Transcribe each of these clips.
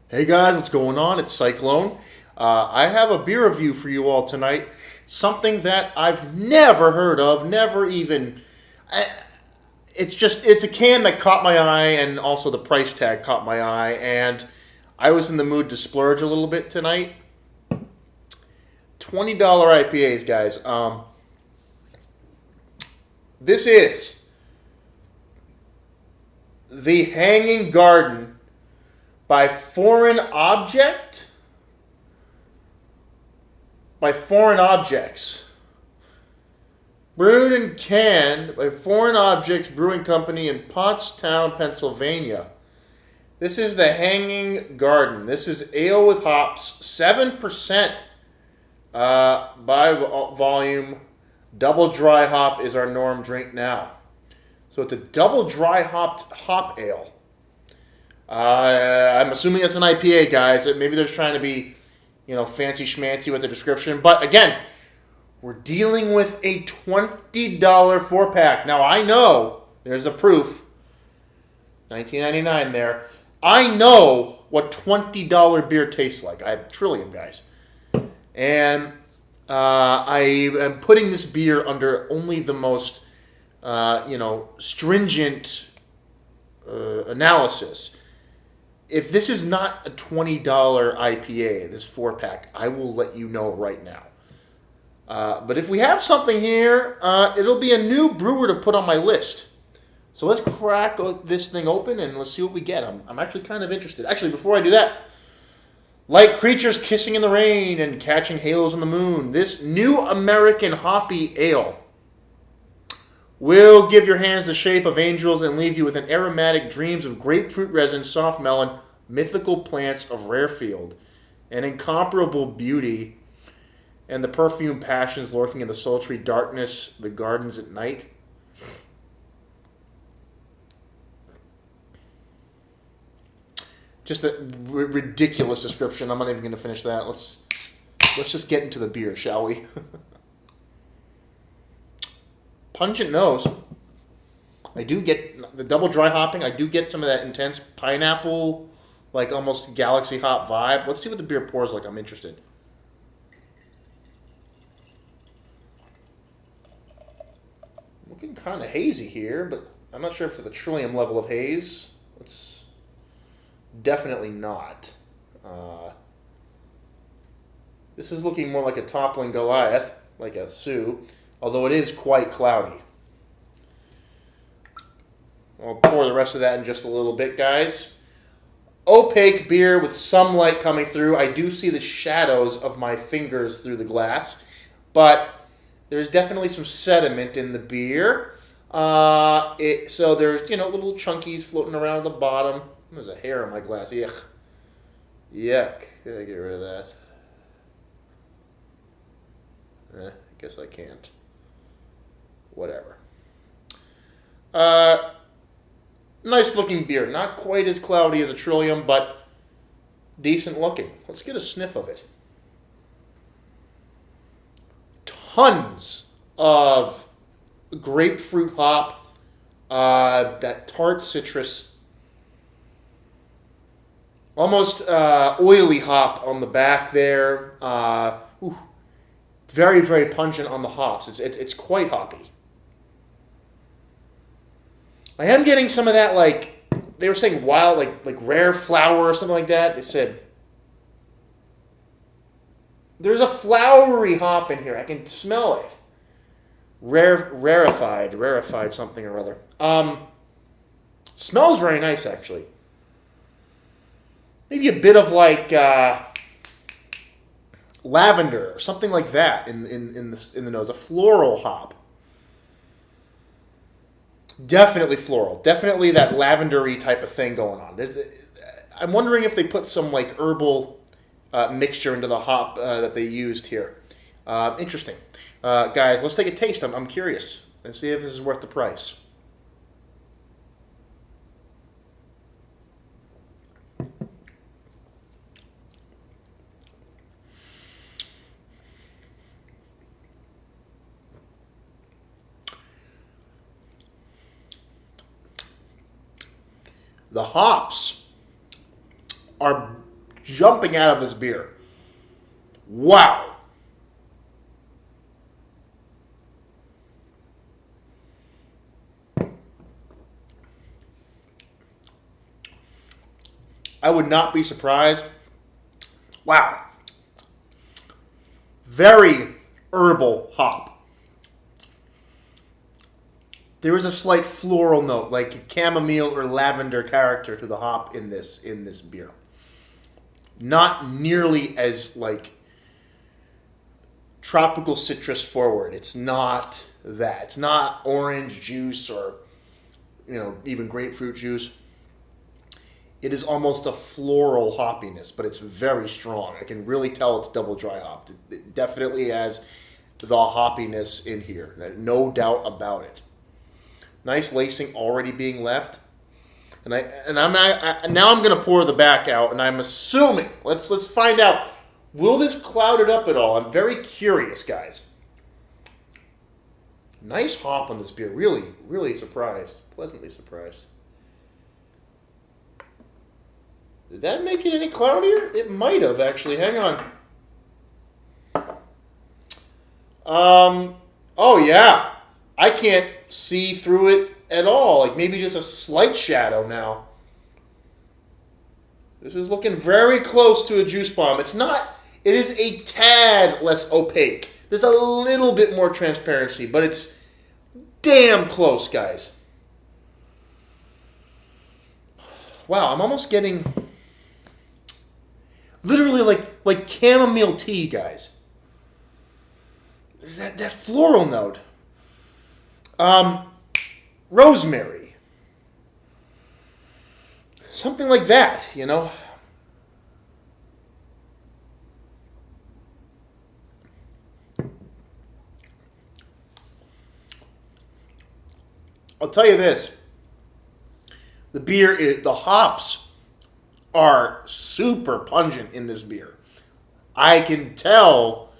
Hey guys, what's going on? It's Cyclone. I have a beer review for you all tonight. Something that I've never heard of, never even. I, it's a can that caught my eye, and also the price tag caught my eye, and I was in the mood to splurge a little bit tonight. $20 IPAs, guys. This is the Hanging Garden by Foreign Object. By Foreign Objects. Brewed and canned by Foreign Objects Brewing Company in Pottstown, Pennsylvania. This is the Hanging Garden. This is ale with hops, 7% by volume. Double dry hop is our norm drink now. So it's a double dry hopped hop ale. I'm assuming it's an IPA, guys. Maybe they're just trying to be, fancy schmancy with the description. But again, we're dealing with a $20 4-pack. Now, I know there's a proof. $19.99 there. I know what $20 beer tastes like. I have Trillium, guys. And I am putting this beer under only the most, stringent analysis. If this is not a $20 IPA, this 4-pack, I will let you know right now. But if we have something here, it'll be a new brewer to put on my list. So let's crack this thing open and let's see what we get. I'm actually kind of interested. Actually, before I do that, like creatures kissing in the rain and catching halos on the moon, this new American hoppy ale will give your hands the shape of angels and leave you with an aromatic dreams of grapefruit resin, soft melon, mythical plants of rare field, an incomparable beauty, and the perfume passions lurking in the sultry darkness, the gardens at night. Just a ridiculous description. I'm not even going to finish that. Let's just get into the beer, shall we? Pungent nose. I do get the double dry hopping. I do get some of that intense pineapple, like almost galaxy hop vibe. Let's see what the beer pours like. I'm interested. Looking kind of hazy here, but I'm not sure if it's at the Trillium level of haze. It's definitely not. This is looking more like a toppling Goliath, like a Sioux. Although it is quite cloudy. I'll pour the rest of that in just a little bit, guys. Opaque beer with some light coming through. I do see the shadows of my fingers through the glass. But there's definitely some sediment in the beer. So there's, little chunkies floating around the bottom. There's a hair on my glass. Yuck. Yuck. Gotta get rid of that. I guess I can't. Whatever. Nice looking beer. Not quite as cloudy as a Trillium, but decent looking. Let's get a sniff of it. Tons of grapefruit hop, that tart citrus, almost oily hop on the back there. Very, very pungent on the hops. It's quite hoppy. I am getting some of that, like, they were saying wild, like rare flower or something like that. They said, there's a flowery hop in here. I can smell it. Rarefied something or other. Smells very nice, actually. Maybe a bit of, like, lavender or something like that in the nose. A floral hop. Definitely floral. Definitely that lavendery type of thing going on. I'm wondering if they put some like herbal mixture into the hop that they used here. Interesting. Guys, let's take a taste. I'm curious. Let's see if this is worth the price. The hops are jumping out of this beer. Wow. I would not be surprised. Wow. Very herbal hop. There is a slight floral note, like chamomile or lavender character to the hop in this beer. Not nearly as like tropical citrus forward. It's not that. It's not orange juice or even grapefruit juice. It is almost a floral hoppiness, but it's very strong. I can really tell it's double dry hopped. It definitely has the hoppiness in here. No doubt about it. Nice lacing already being left. Now I'm going to pour the back out, and I'm assuming, let's find out, will this cloud it up at all? I'm very curious, guys. Nice hop on this beer. Really, really surprised. Pleasantly surprised. Did that make it any cloudier? It might have, actually. Hang on. Oh, yeah. I can't see through it at all. Like, maybe just a slight shadow now. This is looking very close to a juice bomb. It's not. It is a tad less opaque. There's a little bit more transparency, but it's damn close, guys. Wow, I'm almost getting... literally like chamomile tea, guys. There's that floral note. Rosemary. Something like that, I'll tell you this. The hops are super pungent in this beer. I can tell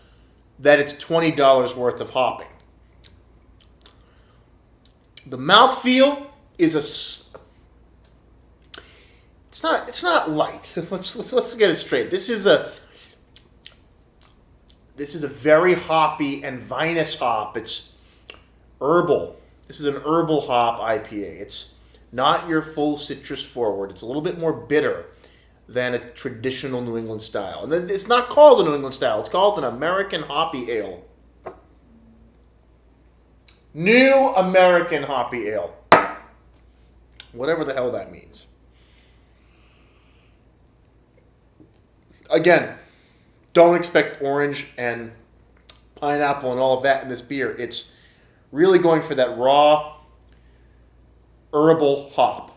that it's $20 worth of hopping. The mouthfeel is it's not light. Let's get it straight. This is a very hoppy and vinous hop. It's herbal. This is an herbal hop IPA. It's not your full citrus forward. It's a little bit more bitter than a traditional New England style. And then it's not called a New England style. It's called an American Hoppy Ale. New American Hoppy Ale. Whatever the hell that means. Again, don't expect orange and pineapple and all of that in this beer. It's really going for that raw, herbal hop.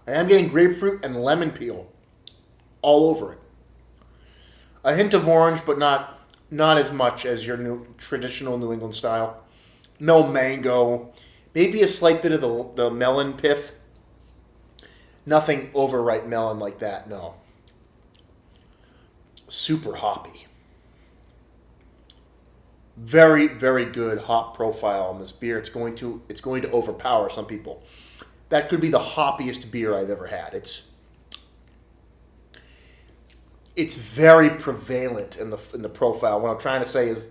I am getting grapefruit and lemon peel all over it. A hint of orange, but not as much as your traditional New England style. No mango. Maybe a slight bit of the melon pith. Nothing overripe melon like that, no. Super hoppy. Very, very good hop profile on this beer. It's going to overpower some people. That could be the hoppiest beer I've ever had. It's very prevalent in the profile. What I'm trying to say is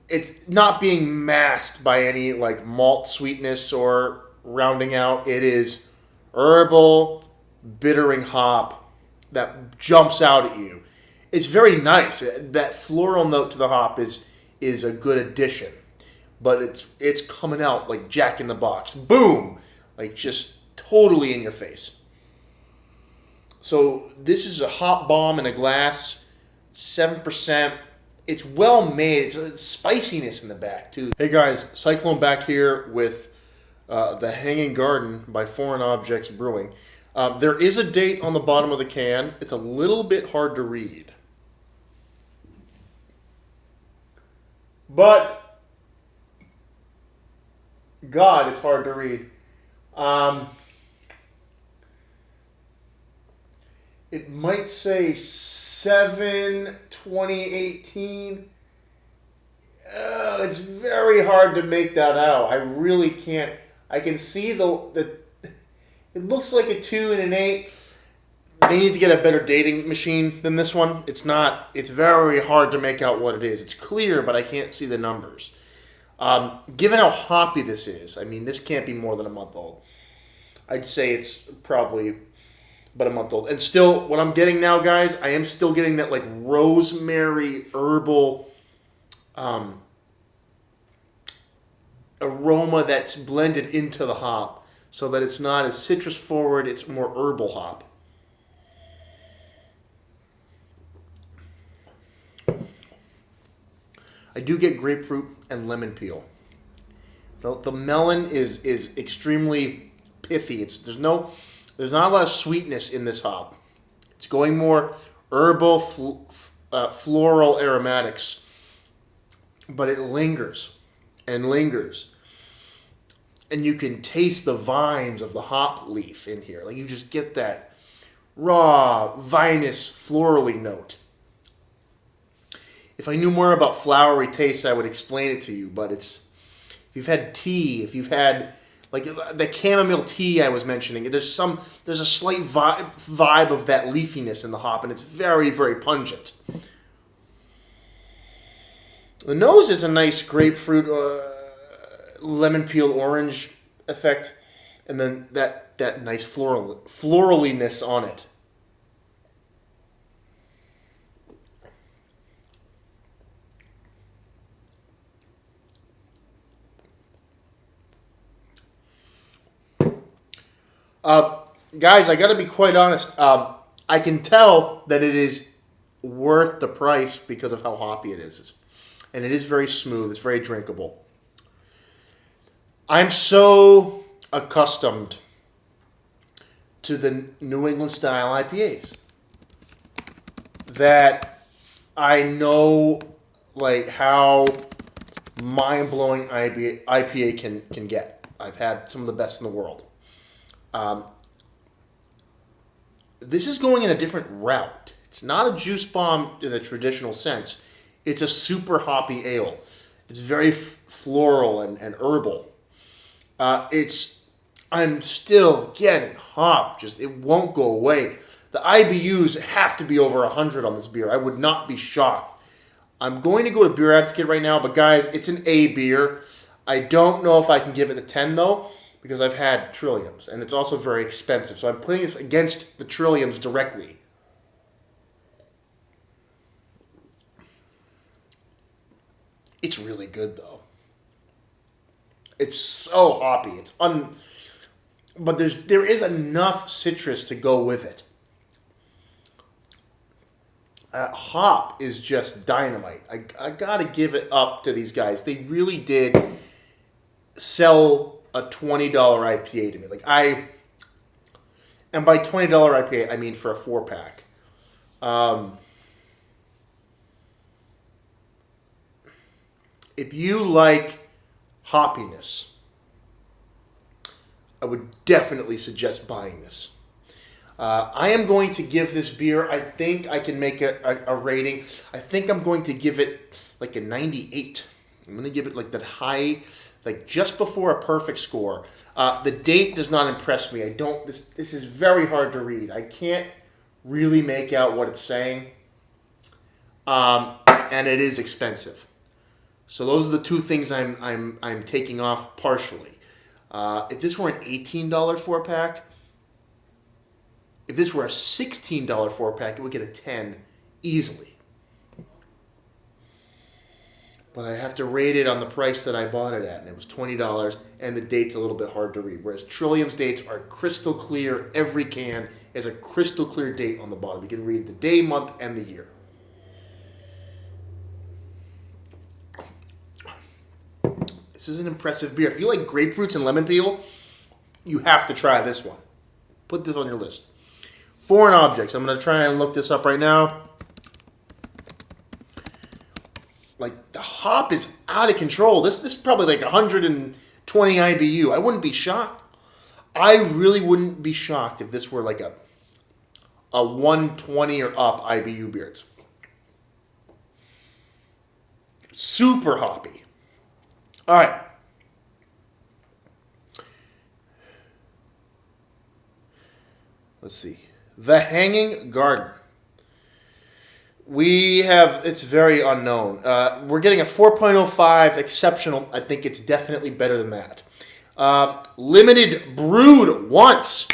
it's not being masked by any like malt sweetness or rounding out. It is herbal, bittering hop that jumps out at you. It's very nice. That floral note to the hop is a good addition. But it's coming out like Jack in the Box. Boom! Like just totally in your face. So this is a hop bomb in a glass, 7%. It's well made. It's spiciness in the back too. Hey guys, Cyclone back here with The Hanging Garden by Foreign Objects Brewing. There is a date on the bottom of the can. It's a little bit hard to read. But, God, it's hard to read. It might say 7/2018. It's very hard to make that out. I really can't. I can see the it looks like a 2 and an 8. They need to get a better dating machine than this one. It's not. It's very hard to make out what it is. It's clear, but I can't see the numbers. Given how hoppy this is, I mean, this can't be more than a month old. I'd say it's probably about a month old. And still, what I'm getting now, guys, I am still getting that like rosemary herbal aroma that's blended into the hop, so that it's not as citrus forward. It's more herbal hop. I do get grapefruit and lemon peel. The melon is extremely pithy. There's not a lot of sweetness in this hop. It's going more herbal, floral aromatics, but it lingers and lingers, and you can taste the vines of the hop leaf in here. Like, you just get that raw, vinous, florally note. If I knew more about flowery tastes, I would explain it to you, but if you've had tea, if you've had like the chamomile tea I was mentioning, there's a slight vibe of that leafiness in the hop, and it's very, very pungent. The nose is a nice grapefruit, lemon peel orange effect, and then that nice floraliness on it. Guys, I got to be quite honest. I can tell that it is worth the price because of how hoppy it is. And it is very smooth. It's very drinkable. I'm so accustomed to the New England style IPAs that I know like how mind-blowing IPA can get. I've had some of the best in the world. This is going in a different route. It's not a juice bomb in the traditional sense. It's a super hoppy ale. It's very floral and herbal. I'm still getting hop. Just, it won't go away. The IBUs have to be over 100 on this beer. I would not be shocked. I'm going to go to Beer Advocate right now, but guys, it's an A beer. I don't know if I can give it a 10 though, because I've had Trilliums, and it's also very expensive. So I'm putting this against the Trilliums directly. It's really good, though. It's so hoppy. But there is enough citrus to go with it. Hop is just dynamite. I gotta give it up to these guys. They really did sell a $20 IPA to me. And by $20 IPA, I mean for a 4-pack. If you like hoppiness, I would definitely suggest buying this. I am going to give this beer, I think I can make a rating. I think I'm going to give it like a 98. I'm going to give it like that high, like just before a perfect score. The date does not impress me. This is very hard to read. I can't really make out what it's saying. And it is expensive. So those are the two things I'm taking off partially. If this were an $18 4-pack, if this were a $16 4-pack, it would get a 10 easily. But I have to rate it on the price that I bought it at, and it was $20, and the date's a little bit hard to read. Whereas Trillium's dates are crystal clear. Every can has a crystal clear date on the bottom. You can read the day, month, and the year. This is an impressive beer. If you like grapefruits and lemon peel, you have to try this one. Put this on your list. Foreign objects. I'm going to try and look this up right now. Like, the hop is out of control. This is probably like 120 IBU. I wouldn't be shocked. I really wouldn't be shocked if this were like a 120 or up IBU beer. Super hoppy. All right. Let's see. The Hanging Garden. It's very unknown. We're getting a 4.05 exceptional. I think it's definitely better than that. Limited brewed once.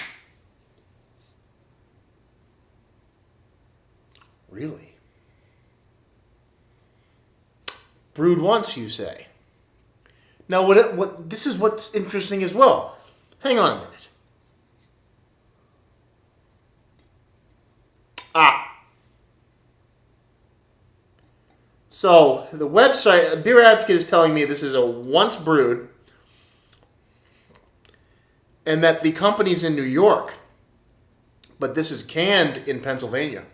Really? Brewed once, you say? Now, this is what's interesting as well. Hang on a minute. So, the website, Beer Advocate is telling me this is a once brewed, and that the company's in New York, but this is canned in Pennsylvania.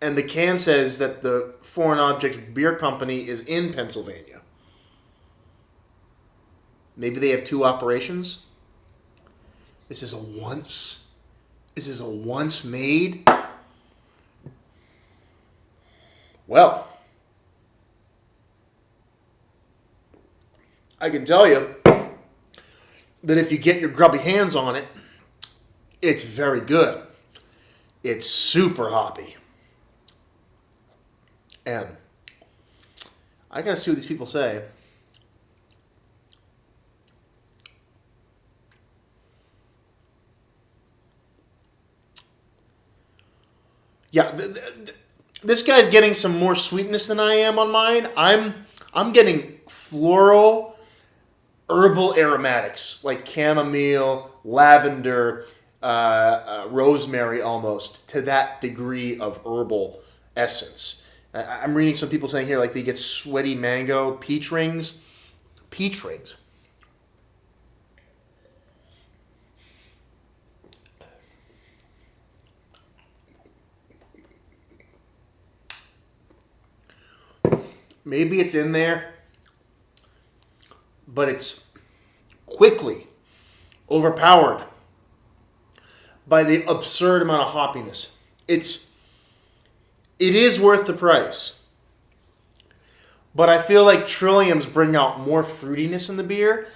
And the can says that the Foreign Objects Beer Company is in Pennsylvania. Maybe they have two operations. This is a once made. Well, I can tell you that if you get your grubby hands on it, it's very good. It's super hoppy. And I gotta see what these people say. Yeah, this guy's getting some more sweetness than I am on mine. I'm getting floral, herbal aromatics like chamomile, lavender, rosemary, almost to that degree of herbal essence. I'm reading some people saying here like they get sweaty mango, peach rings. Peach rings. Maybe it's in there, but it's quickly overpowered by the absurd amount of hoppiness. It is worth the price, but I feel like Trilliums bring out more fruitiness in the beer,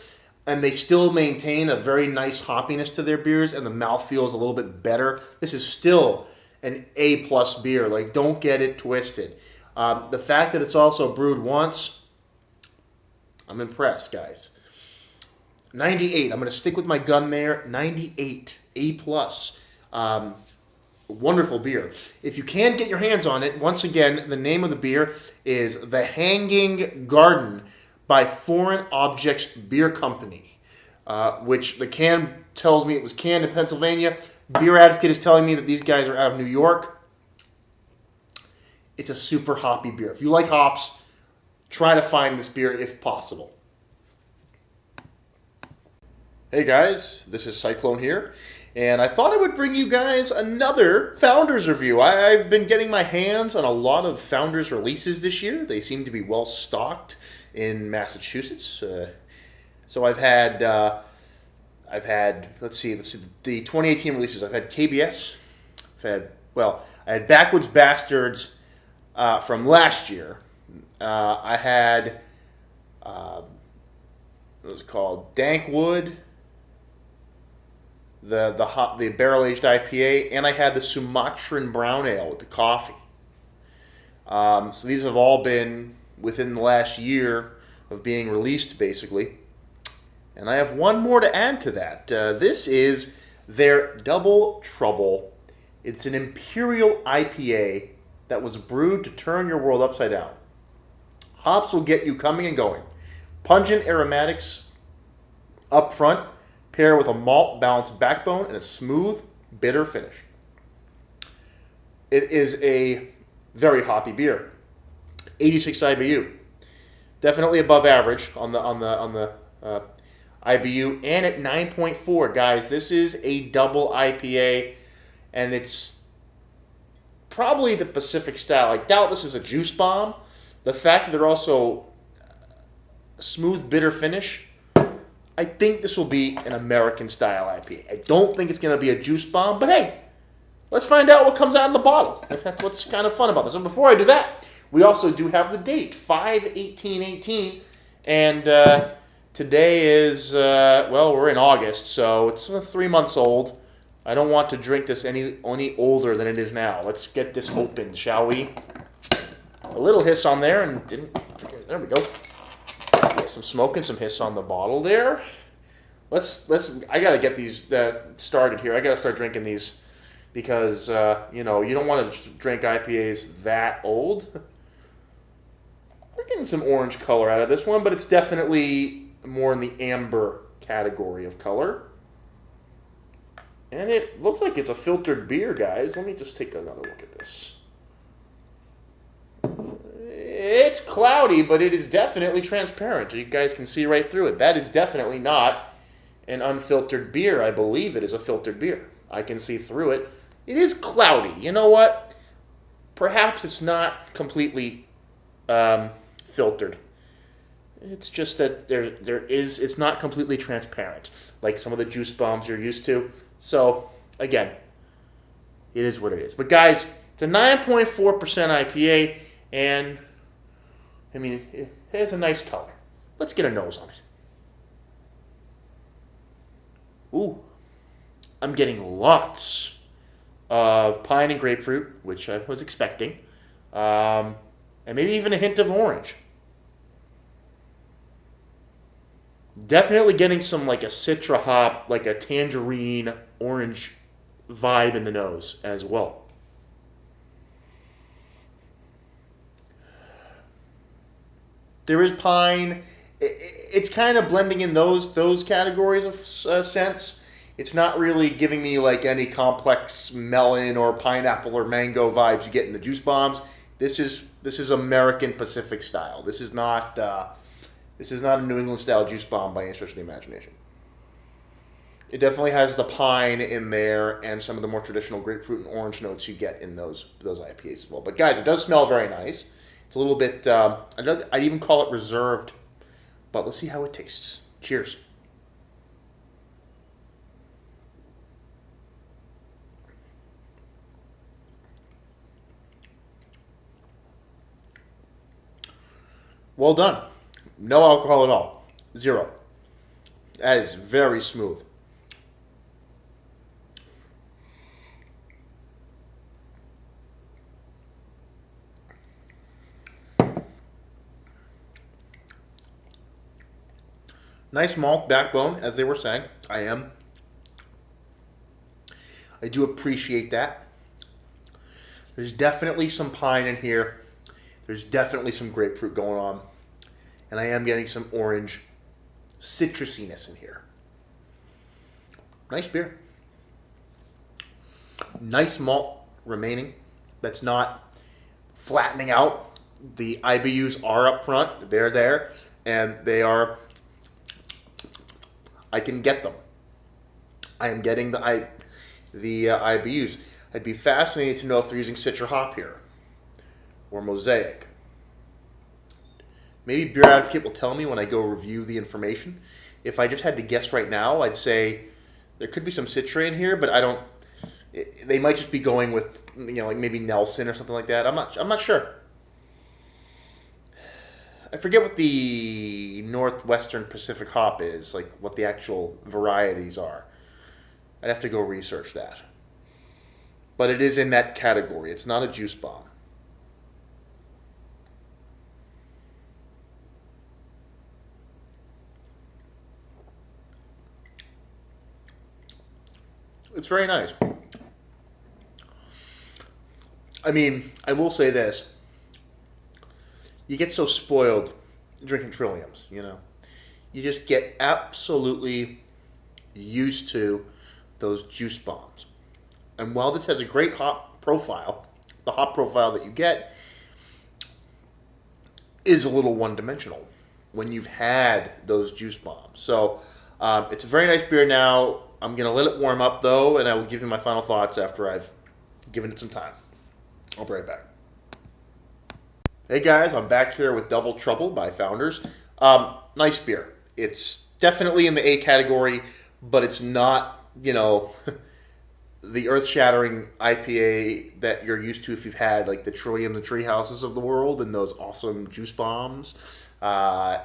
and they still maintain a very nice hoppiness to their beers, and the mouthfeel is a little bit better. This is still an A+ beer. Like, don't get it twisted. The fact that it's also brewed once, I'm impressed, guys. 98. I'm going to stick with my gun there. 98. A+. Wonderful beer. If you can get your hands on it, once again, the name of the beer is The Hanging Garden by Foreign Objects Beer Company, which the can tells me it was canned in Pennsylvania. Beer Advocate is telling me that these guys are out of New York. It's a super hoppy beer. If you like hops, try to find this beer if possible. Hey guys, this is Cyclone here, and I thought I would bring you guys another Founders review. I've been getting my hands on a lot of Founders releases this year. They seem to be well stocked in Massachusetts. So I've had let's see, the 2018 releases. I've had KBS. I had Backwoods Bastards. From last year, I had what was it called, Dankwood, the barrel aged IPA, and I had the Sumatran Brown Ale with the coffee. So these have all been within the last year of being released, basically. And I have one more to add to that. This is their Double Trouble. It's an Imperial IPA that was brewed to turn your world upside down. Hops will get you coming and going. Pungent aromatics up front, pair with a malt balanced backbone and a smooth, bitter finish. It is a very hoppy beer. 86 IBU. Definitely above average on the IBU, and at 9.4. Guys, this is a double IPA, and it's probably the Pacific style. I doubt this is a juice bomb. The fact that they're also smooth, bitter finish, I think this will be an American style IPA. I don't think it's going to be a juice bomb, but hey, let's find out what comes out of the bottle. That's what's kind of fun about this. So before I do that, We also do have the date, 5/18/18, and today is, well, we're in August, so it's 3 months old. I don't want to drink this any older than it is now. Let's get this opened, shall we? A little hiss on there, and there we go. Some smoke and some hiss on the bottle there. I gotta get these started here. I gotta start drinking these because you don't want to drink IPAs that old. We're getting some orange color out of this one, but it's definitely more in the amber category of color. And it looks like it's a filtered beer, guys. Let me just take another look at this. It's cloudy, but it is definitely transparent. You guys can see right through it. That is definitely not an unfiltered beer. I believe it is a filtered beer. I can see through it. It is cloudy. You know what? Perhaps it's not completely filtered. It's just that it's not completely transparent, like some of the juice bombs you're used to. So, again, it is what it is. But guys, it's a 9.4% IPA, and I mean, it has a nice color. Let's get a nose on it. Ooh, I'm getting lots of pine and grapefruit, which I was expecting, and maybe even a hint of orange. Definitely getting some like a citra hop, like a tangerine orange vibe in the nose as well. There is pine. It's kind of blending in those categories of scents. It's not really giving me like any complex melon or pineapple or mango vibes you get in the juice bombs. This is American Pacific style. This is not a New England style juice bomb by any stretch of the imagination. It definitely has the pine in there and some of the more traditional grapefruit and orange notes you get in those IPAs as well. But guys, it does smell very nice. It's a little bit, I'd even call it reserved, but let's see how it tastes. Cheers. Well done. No alcohol at all. 0. That is very smooth. Nice malt backbone, as they were saying. I do appreciate that. There's definitely some pine in here. There's definitely some grapefruit going on. And I am getting some orange citrusiness in here. Nice beer. Nice malt remaining. That's not flattening out. The IBUs are up front. They're there. And they are... I can get them. I am getting the IBUs. I'd be fascinated to know if they're using Citra hop here. Or Mosaic. Maybe Beer Advocate will tell me when I go review the information. If I just had to guess right now, I'd say there could be some Citra in here, but I don't... They might just be going with, like maybe Nelson or something like that. I'm not sure. I forget what the Northwestern Pacific hop is, like what the actual varieties are. I'd have to go research that. But it is in that category. It's not a juice bomb. It's very nice. I mean, I will say this. You get so spoiled drinking Trilliums, You just get absolutely used to those juice bombs. And while this has a great hop profile, the hop profile that you get is a little one-dimensional when you've had those juice bombs. So it's a very nice beer now. I'm going to let it warm up, though, and I will give you my final thoughts after I've given it some time. I'll be right back. Hey guys, I'm back here with Double Trouble by Founders. Nice beer. It's definitely in the A category, but it's not, the earth-shattering IPA that you're used to if you've had like the Trillium, the Tree Houses of the world, and those awesome juice bombs.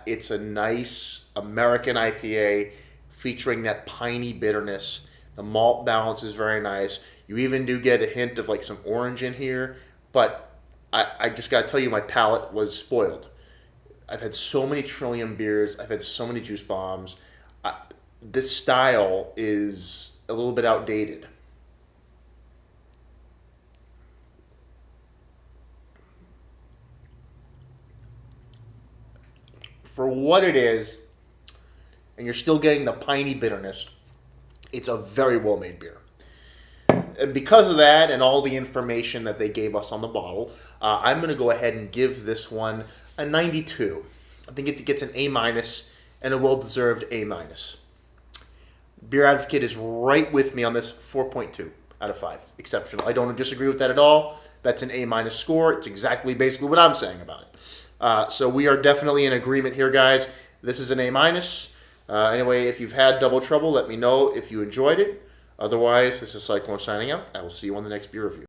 It's a nice American IPA featuring that piney bitterness. The malt balance is very nice. You even do get a hint of like some orange in here, but I just got to tell you, my palate was spoiled. I've had so many Trillium beers. I've had so many juice bombs. This style is a little bit outdated. For what it is, and you're still getting the piney bitterness, it's a very well-made beer. And because of that and all the information that they gave us on the bottle, I'm going to go ahead and give this one a 92. I think it gets an A minus and a well-deserved A minus. Beer Advocate is right with me on this, 4.2 out of 5. Exceptional. I don't disagree with that at all. That's an A minus score. It's exactly basically what I'm saying about it. So we are definitely in agreement here, guys. This is an A minus. Anyway, if you've had Double Trouble, let me know if you enjoyed it. Otherwise, this is Cyclone signing out. I will see you on the next beer review.